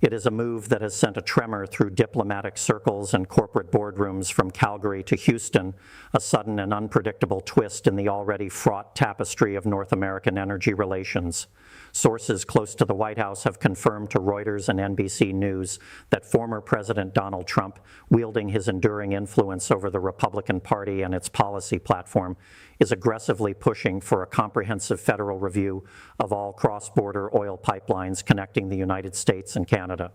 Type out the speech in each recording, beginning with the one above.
It is a move that has sent a tremor through diplomatic circles and corporate boardrooms from Calgary to Houston, a sudden and unpredictable twist in the already fraught tapestry of North American energy relations. Sources close to the White House have confirmed to Reuters and NBC News that former President Donald Trump, wielding his enduring influence over the Republican Party and its policy platform, is aggressively pushing for a comprehensive federal review of all cross-border oil pipelines connecting the United States and Canada.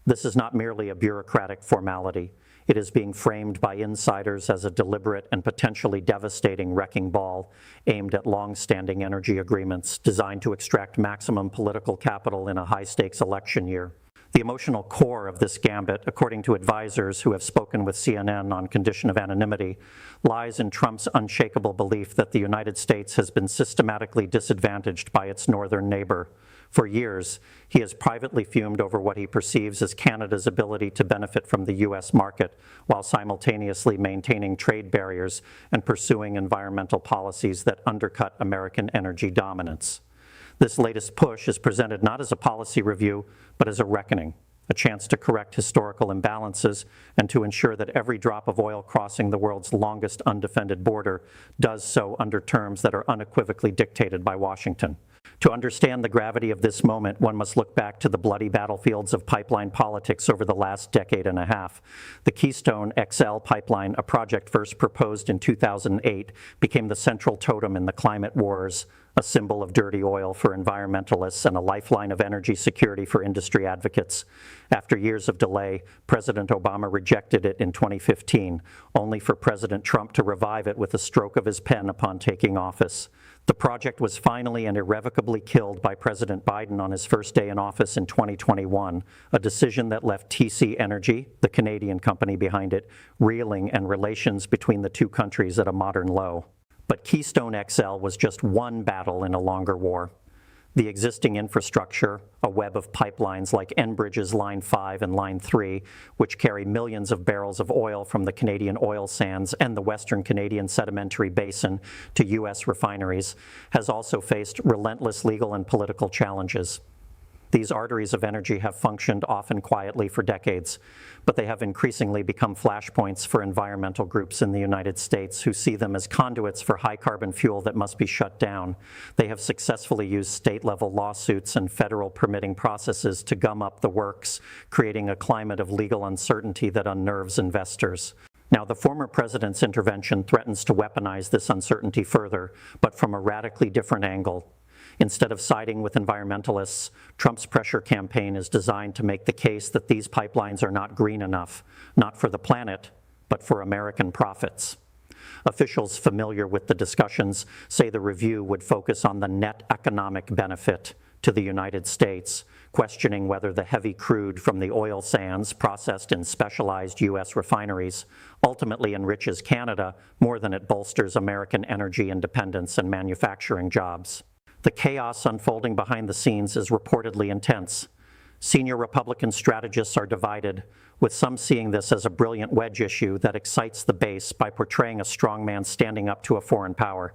This is not merely a bureaucratic formality. It is being framed by insiders as a deliberate and potentially devastating wrecking ball aimed at long-standing energy agreements designed to extract maximum political capital in a high-stakes election year. The emotional core of this gambit, according to advisors who have spoken with CNN on condition of anonymity, lies in Trump's unshakable belief that the United States has been systematically disadvantaged by its northern neighbor. For years, he has privately fumed over what he perceives as Canada's ability to benefit from the U.S. market while simultaneously maintaining trade barriers and pursuing environmental policies that undercut American energy dominance. This latest push is presented not as a policy review, but as a reckoning, a chance to correct historical imbalances and to ensure that every drop of oil crossing the world's longest undefended border does so under terms that are unequivocally dictated by Washington. To understand the gravity of this moment, one must look back to the bloody battlefields of pipeline politics over the last decade and a half. The Keystone XL pipeline, a project first proposed in 2008, became the central totem in the climate wars, a symbol of dirty oil for environmentalists and a lifeline of energy security for industry advocates. After years of delay, President Obama rejected it in 2015, only for President Trump to revive it with a stroke of his pen upon taking office. The project was finally and irrevocably killed by President Biden on his first day in office in 2021, a decision that left TC Energy, the Canadian company behind it, reeling and relations between the two countries at a modern low. But Keystone XL was just one battle in a longer war. The existing infrastructure, a web of pipelines like Enbridge's Line 5 and Line 3, which carry millions of barrels of oil from the Canadian oil sands and the Western Canadian Sedimentary Basin to U.S. refineries, has also faced relentless legal and political challenges. These arteries of energy have functioned often quietly for decades, but they have increasingly become flashpoints for environmental groups in the United States who see them as conduits for high-carbon fuel that must be shut down. They have successfully used state-level lawsuits and federal permitting processes to gum up the works, creating a climate of legal uncertainty that unnerves investors. Now, the former president's intervention threatens to weaponize this uncertainty further, but from a radically different angle. Instead of siding with environmentalists, Trump's pressure campaign is designed to make the case that these pipelines are not green enough, not for the planet, but for American profits. Officials familiar with the discussions say the review would focus on the net economic benefit to the United States, questioning whether the heavy crude from the oil sands processed in specialized U.S. refineries ultimately enriches Canada more than it bolsters American energy independence and manufacturing jobs. The chaos unfolding behind the scenes is reportedly intense. Senior Republican strategists are divided, with some seeing this as a brilliant wedge issue that excites the base by portraying a strongman standing up to a foreign power.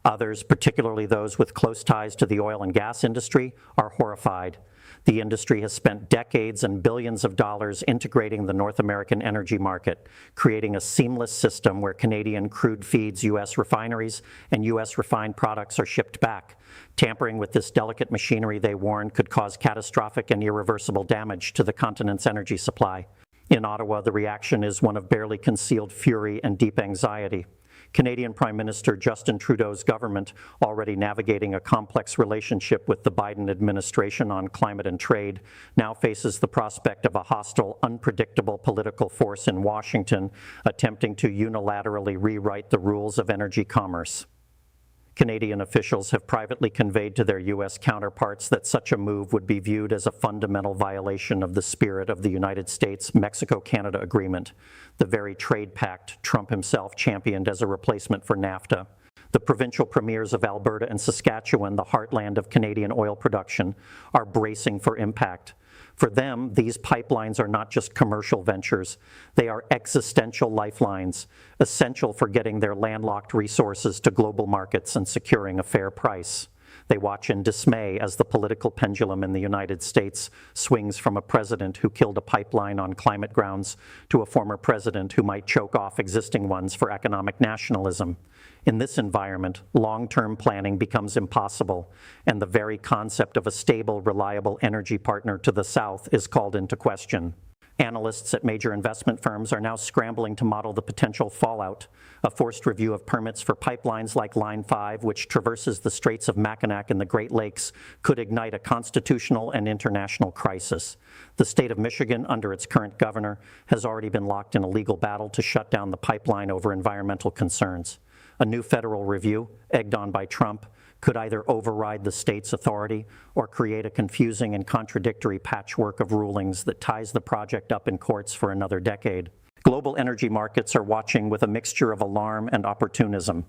Others, particularly those with close ties to the oil and gas industry, are horrified. The industry has spent decades and billions of dollars integrating the North American energy market, creating a seamless system where Canadian crude feeds U.S. refineries and U.S. refined products are shipped back. Tampering with this delicate machinery, they warn, could cause catastrophic and irreversible damage to the continent's energy supply. In Ottawa, the reaction is one of barely concealed fury and deep anxiety. Canadian Prime Minister Justin Trudeau's government, already navigating a complex relationship with the Biden administration on climate and trade, now faces the prospect of a hostile, unpredictable political force in Washington attempting to unilaterally rewrite the rules of energy commerce. Canadian officials have privately conveyed to their U.S. counterparts that such a move would be viewed as a fundamental violation of the spirit of the United States-Mexico-Canada Agreement, the very trade pact Trump himself championed as a replacement for NAFTA. The provincial premiers of Alberta and Saskatchewan, the heartland of Canadian oil production, are bracing for impact. For them, these pipelines are not just commercial ventures. They are existential lifelines, essential for getting their landlocked resources to global markets and securing a fair price. They watch in dismay as the political pendulum in the United States swings from a president who killed a pipeline on climate grounds to a former president who might choke off existing ones for economic nationalism. In this environment, long-term planning becomes impossible, and the very concept of a stable, reliable energy partner to the South is called into question. Analysts at major investment firms are now scrambling to model the potential fallout. A forced review of permits for pipelines like Line 5, which traverses the Straits of Mackinac and the Great Lakes, could ignite a constitutional and international crisis. The state of Michigan, under its current governor, has already been locked in a legal battle to shut down the pipeline over environmental concerns. A new federal review, egged on by Trump, could either override the state's authority or create a confusing and contradictory patchwork of rulings that ties the project up in courts for another decade. Global energy markets are watching with a mixture of alarm and opportunism.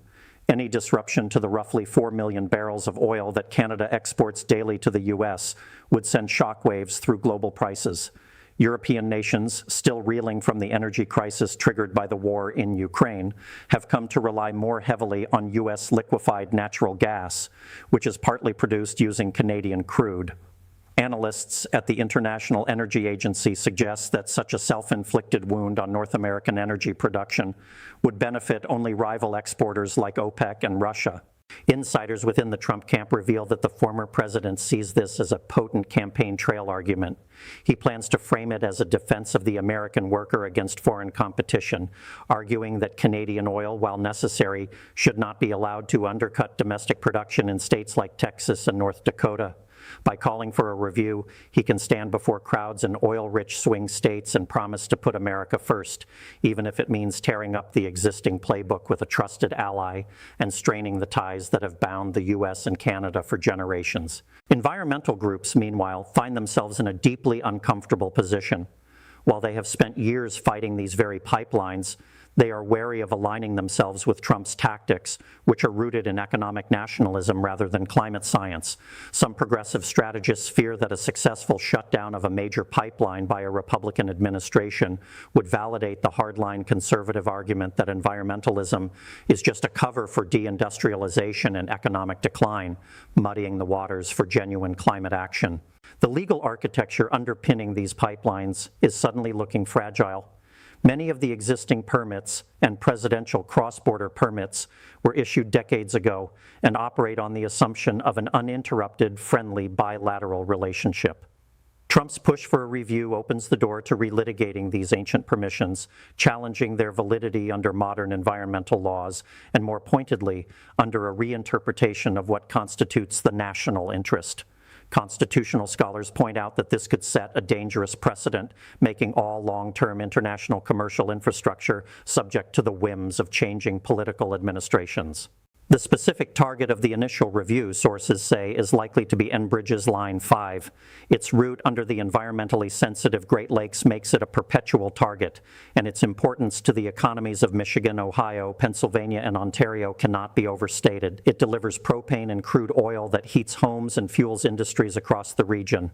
Any disruption to the roughly 4 million barrels of oil that Canada exports daily to the U.S. would send shockwaves through global prices. European nations, still reeling from the energy crisis triggered by the war in Ukraine, have come to rely more heavily on U.S. liquefied natural gas, which is partly produced using Canadian crude. Analysts at the International Energy Agency suggest that such a self-inflicted wound on North American energy production would benefit only rival exporters like OPEC and Russia. Insiders within the Trump camp reveal that the former president sees this as a potent campaign trail argument. He plans to frame it as a defense of the American worker against foreign competition, arguing that Canadian oil, while necessary, should not be allowed to undercut domestic production in states like Texas and North Dakota. By calling for a review, he can stand before crowds in oil-rich swing states and promise to put America first, even if it means tearing up the existing playbook with a trusted ally and straining the ties that have bound the U.S. and Canada for generations. Environmental groups, meanwhile, find themselves in a deeply uncomfortable position. While they have spent years fighting these very pipelines, they are wary of aligning themselves with Trump's tactics, which are rooted in economic nationalism rather than climate science. Some progressive strategists fear that a successful shutdown of a major pipeline by a Republican administration would validate the hardline conservative argument that environmentalism is just a cover for deindustrialization and economic decline, muddying the waters for genuine climate action. The legal architecture underpinning these pipelines is suddenly looking fragile. Many of the existing permits and presidential cross-border permits were issued decades ago and operate on the assumption of an uninterrupted, friendly, bilateral relationship. Trump's push for a review opens the door to relitigating these ancient permissions, challenging their validity under modern environmental laws, and more pointedly, under a reinterpretation of what constitutes the national interest. Constitutional scholars point out that this could set a dangerous precedent, making all long-term international commercial infrastructure subject to the whims of changing political administrations. The specific target of the initial review, sources say, is likely to be Enbridge's Line 5. Its route under the environmentally sensitive Great Lakes makes it a perpetual target, and its importance to the economies of Michigan, Ohio, Pennsylvania, and Ontario cannot be overstated. It delivers propane and crude oil that heats homes and fuels industries across the region.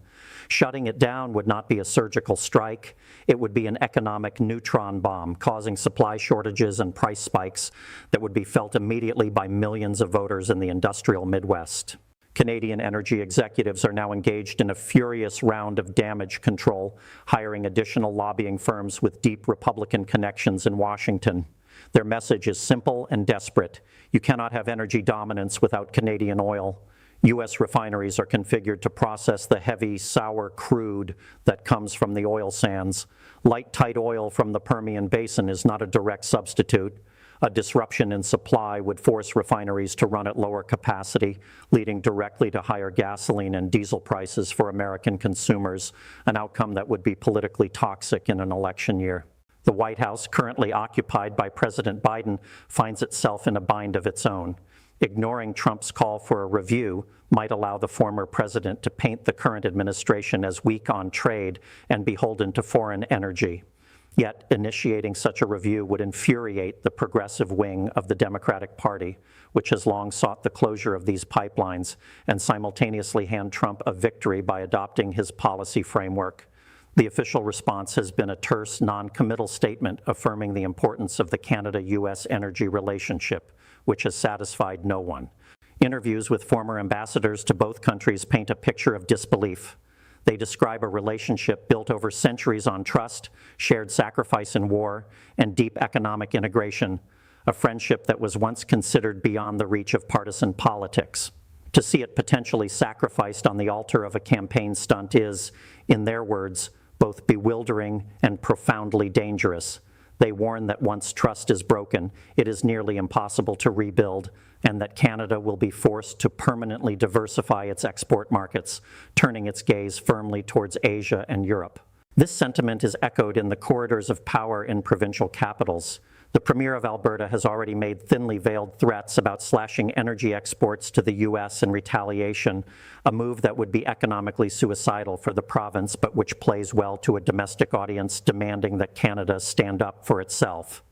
Shutting it down would not be a surgical strike. It would be an economic neutron bomb, causing supply shortages and price spikes that would be felt immediately by millions of voters in the industrial Midwest. Canadian energy executives are now engaged in a furious round of damage control, hiring additional lobbying firms with deep Republican connections in Washington. Their message is simple and desperate. You cannot have energy dominance without Canadian oil. U.S. refineries are configured to process the heavy, sour crude that comes from the oil sands. Light, tight oil from the Permian Basin is not a direct substitute. A disruption in supply would force refineries to run at lower capacity, leading directly to higher gasoline and diesel prices for American consumers, an outcome that would be politically toxic in an election year. The White House, currently occupied by President Biden, finds itself in a bind of its own. Ignoring Trump's call for a review might allow the former president to paint the current administration as weak on trade and beholden to foreign energy. Yet, initiating such a review would infuriate the progressive wing of the Democratic Party, which has long sought the closure of these pipelines, and simultaneously hand Trump a victory by adopting his policy framework. The official response has been a terse, non-committal statement affirming the importance of the Canada-U.S. energy relationship, which has satisfied no one. Interviews with former ambassadors to both countries paint a picture of disbelief. They describe a relationship built over centuries on trust, shared sacrifice in war, and deep economic integration, a friendship that was once considered beyond the reach of partisan politics. To see it potentially sacrificed on the altar of a campaign stunt is, in their words, both bewildering and profoundly dangerous. They warn that once trust is broken, it is nearly impossible to rebuild, and that Canada will be forced to permanently diversify its export markets, turning its gaze firmly towards Asia and Europe. This sentiment is echoed in the corridors of power in provincial capitals. The Premier of Alberta has already made thinly veiled threats about slashing energy exports to the U.S. in retaliation, a move that would be economically suicidal for the province, but which plays well to a domestic audience demanding that Canada stand up for itself.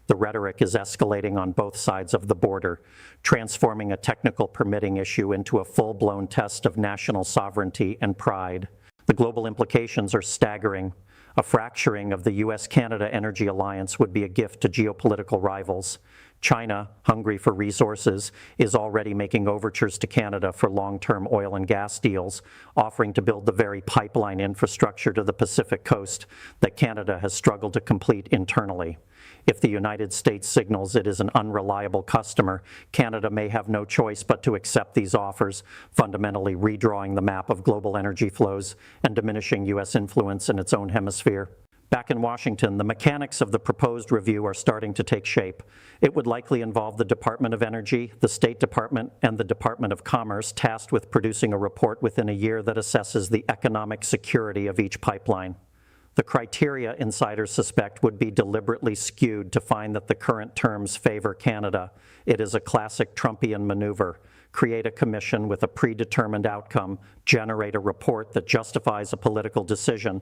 The rhetoric is escalating on both sides of the border, transforming a technical permitting issue into a full-blown test of national sovereignty and pride. The global implications are staggering. A fracturing of the U.S.-Canada energy alliance would be a gift to geopolitical rivals. China, hungry for resources, is already making overtures to Canada for long-term oil and gas deals, offering to build the very pipeline infrastructure to the Pacific coast that Canada has struggled to complete internally. If the United States signals it is an unreliable customer, Canada may have no choice but to accept these offers, fundamentally redrawing the map of global energy flows and diminishing U.S. influence in its own hemisphere. Back in Washington, the mechanics of the proposed review are starting to take shape. It would likely involve the Department of Energy, the State Department, and the Department of Commerce, tasked with producing a report within a year that assesses the economic security of each pipeline. The criteria insiders suspect would be deliberately skewed to find that the current terms favor Canada. It is a classic Trumpian maneuver. Create a commission with a predetermined outcome, generate a report that justifies a political decision,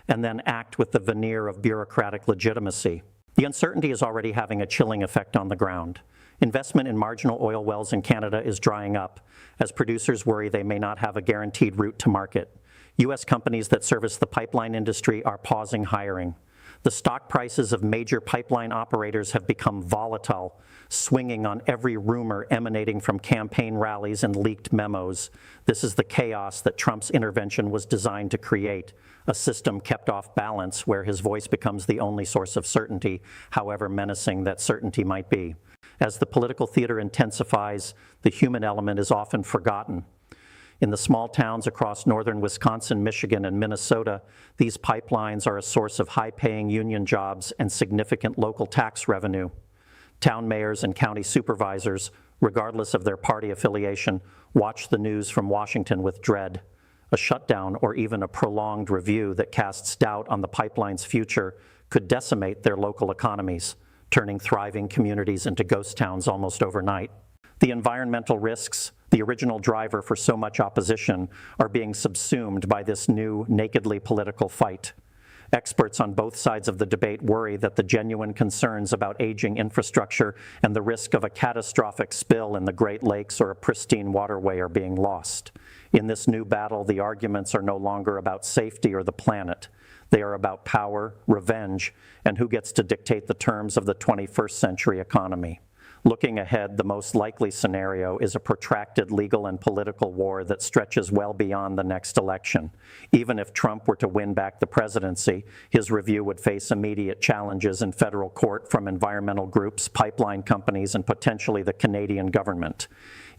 and then act with the veneer of bureaucratic legitimacy. The uncertainty is already having a chilling effect on the ground. Investment in marginal oil wells in Canada is drying up, as producers worry they may not have a guaranteed route to market. U.S. companies that service the pipeline industry are pausing hiring. The stock prices of major pipeline operators have become volatile, swinging on every rumor emanating from campaign rallies and leaked memos. This is the chaos that Trump's intervention was designed to create, a system kept off balance where his voice becomes the only source of certainty, however menacing that certainty might be. As the political theater intensifies, the human element is often forgotten. In the small towns across northern Wisconsin, Michigan, and Minnesota, these pipelines are a source of high-paying union jobs and significant local tax revenue. Town mayors and county supervisors, regardless of their party affiliation, watch the news from Washington with dread. A shutdown or even a prolonged review that casts doubt on the pipeline's future could decimate their local economies, turning thriving communities into ghost towns almost overnight. The environmental risks, the original driver for so much opposition, are being subsumed by this new, nakedly political fight. Experts on both sides of the debate worry that the genuine concerns about aging infrastructure and the risk of a catastrophic spill in the Great Lakes or a pristine waterway are being lost. In this new battle, the arguments are no longer about safety or the planet. They are about power, revenge, and who gets to dictate the terms of the 21st century economy. Looking ahead, the most likely scenario is a protracted legal and political war that stretches well beyond the next election. Even if Trump were to win back the presidency, his review would face immediate challenges in federal court from environmental groups, pipeline companies, and potentially the Canadian government.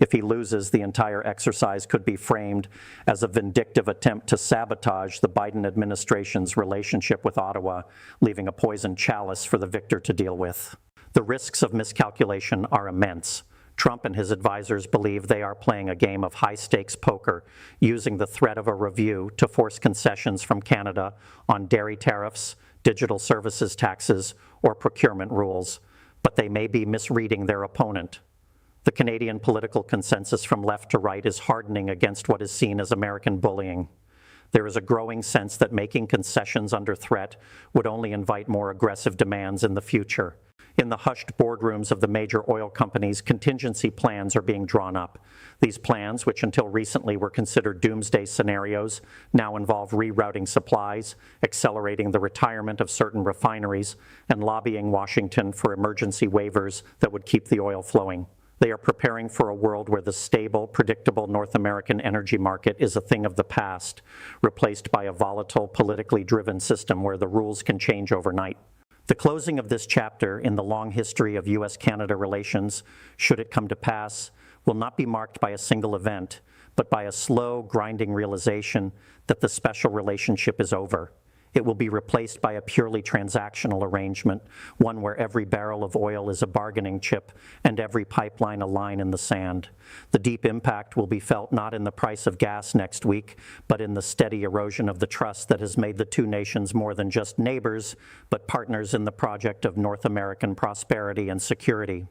If he loses, the entire exercise could be framed as a vindictive attempt to sabotage the Biden administration's relationship with Ottawa, leaving a poisoned chalice for the victor to deal with. The risks of miscalculation are immense. Trump and his advisors believe they are playing a game of high-stakes poker, using the threat of a review to force concessions from Canada on dairy tariffs, digital services taxes, or procurement rules. But they may be misreading their opponent. The Canadian political consensus from left to right is hardening against what is seen as American bullying. There is a growing sense that making concessions under threat would only invite more aggressive demands in the future. In the hushed boardrooms of the major oil companies, contingency plans are being drawn up. These plans, which until recently were considered doomsday scenarios, now involve rerouting supplies, accelerating the retirement of certain refineries, and lobbying Washington for emergency waivers that would keep the oil flowing. They are preparing for a world where the stable, predictable North American energy market is a thing of the past, replaced by a volatile, politically driven system where the rules can change overnight. The closing of this chapter in the long history of U.S.-Canada relations, should it come to pass, will not be marked by a single event, but by a slow, grinding realization that the special relationship is over. It will be replaced by a purely transactional arrangement, one where every barrel of oil is a bargaining chip and every pipeline a line in the sand. The deep impact will be felt not in the price of gas next week, but in the steady erosion of the trust that has made the two nations more than just neighbors, but partners in the project of North American prosperity and security.